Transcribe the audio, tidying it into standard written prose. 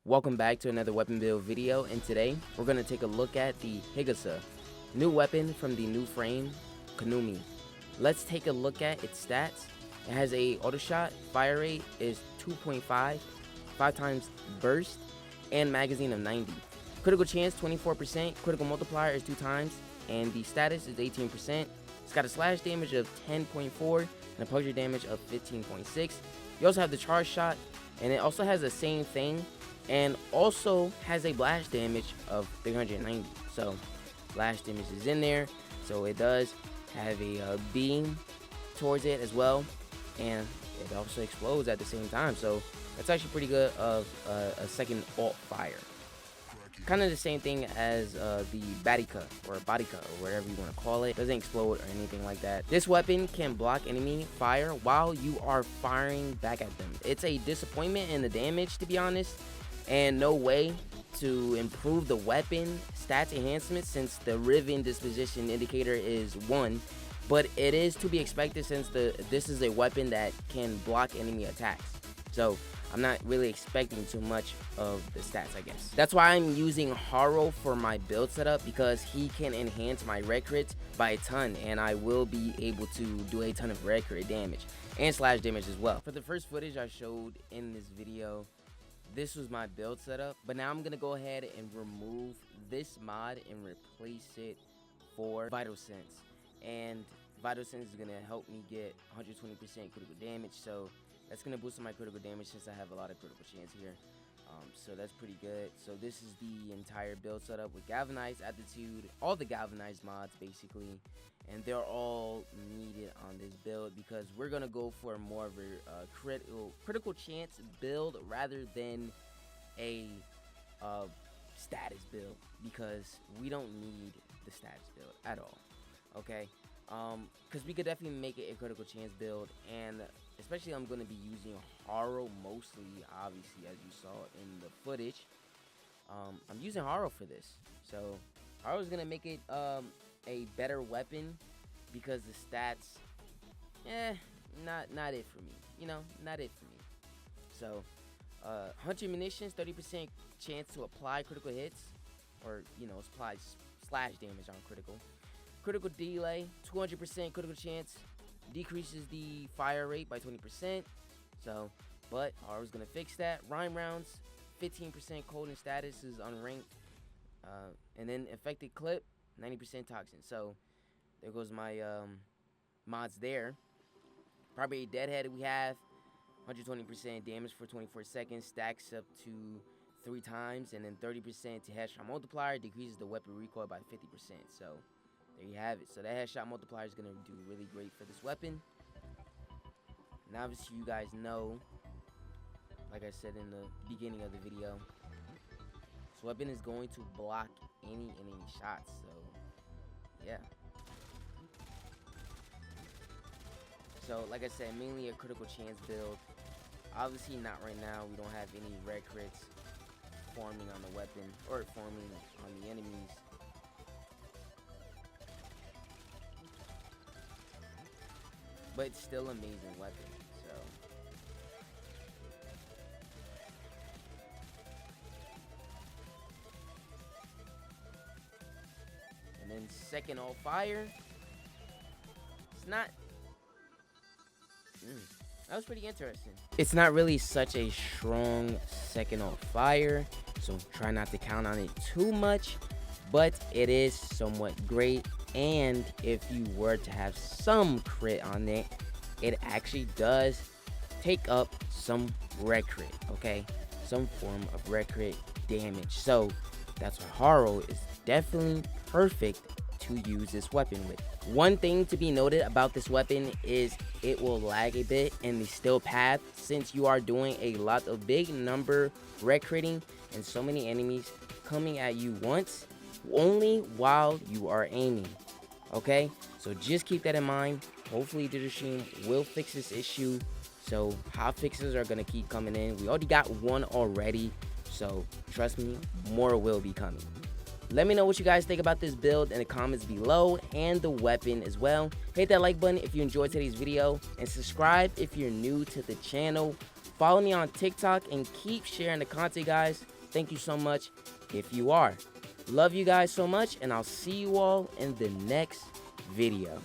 Welcome back to another weapon build video, and today we're going to take a look at the Higasa, new weapon from the new frame, Kanumi. Let's take a look at its stats. It has a auto shot, fire rate is 2.5, 5 times burst, and magazine of 90. Critical chance 24%, critical multiplier is 2 times, and the status is 18%. It's got a slash damage of 10.4 and a puncture damage of 15.6. You also have the charge shot, and it also has the same thing, and also has a blast damage of 390. So blast damage is in there, so it does have a beam towards it as well, and it also explodes at the same time. So that's actually pretty good of a second alt fire. Kind of the same thing as the Badika or Badika or whatever you want to call it. Doesn't explode or anything like that. This weapon can block enemy fire while you are firing back at them. It's a disappointment in the damage, to be honest, and no way to improve the weapon stats enhancement since the Riven disposition indicator is 1, but it is to be expected since this is a weapon that can block enemy attacks. So I'm not really expecting too much of the stats, I guess. That's why I'm using Haro for my build setup, because he can enhance my red crits by a ton, and I will be able to do a ton of red crit damage and slash damage as well. For the first footage I showed in this video, this was my build setup, but now I'm gonna go ahead and remove this mod and replace it for Vital Sense. And Vital Sense is gonna help me get 120% critical damage, so that's gonna boost my critical damage since I have a lot of critical chance here. So that's pretty good. So this is the entire build setup with Galvanized, Aptitude, all the Galvanized mods basically, and they're all needed on this build because we're gonna go for more of a critical chance build rather than a status build, because we don't need the status build at all. Okay, because we could definitely make it a critical chance build, and especially I'm going to be using Haro mostly, obviously, as you saw in the footage. I'm using Haro for this, so Haro is going to make it a better weapon, because the stats, not it for me, you know, not it for me. So 100 munitions, 30% chance to apply critical hits, or you know, apply slash damage on critical delay, 200% critical chance, decreases the fire rate by 20%. So, but I was gonna fix that. Rhyme rounds, 15% cold and status is unranked, and then affected clip, 90% toxin. So there goes my mods there. Probably a deadhead we have 120% damage for 24 seconds, stacks up to 3 times, and then 30% to headshot multiplier, decreases the weapon recoil by 50%. So there you have it. So that headshot multiplier is going to do really great for this weapon. And obviously you guys know, like I said in the beginning of the video, this weapon is going to block any enemy shots. So yeah. So like I said, mainly a critical chance build. Obviously not right now. We don't have any red crits forming on the weapon or forming on the enemies. But it's still an amazing weapon, so. And then second all fire. It's not. That was pretty interesting. It's not really such a strong second all fire, so try not to count on it too much. But it is somewhat great, and if you were to have some crit on it, it actually does take up some red crit, okay? Some form of red crit damage. So that's why Haro is definitely perfect to use this weapon with. One thing to be noted about this weapon is it will lag a bit in the still path, since you are doing a lot of big number red critting and so many enemies coming at you once, only while you are aiming. Okay, so just keep that in mind. Hopefully the machine will fix this issue, so hot fixes are gonna keep coming in. We already got one already, so trust me, more will be coming. Let me know what you guys think about this build in the comments below, and the weapon as well. Hit that like button if you enjoyed today's video, and subscribe if you're new to the channel. Follow me on TikTok and keep sharing the content, guys. thank you so much if you are. Love you guys so much, and I'll see you all in the next video.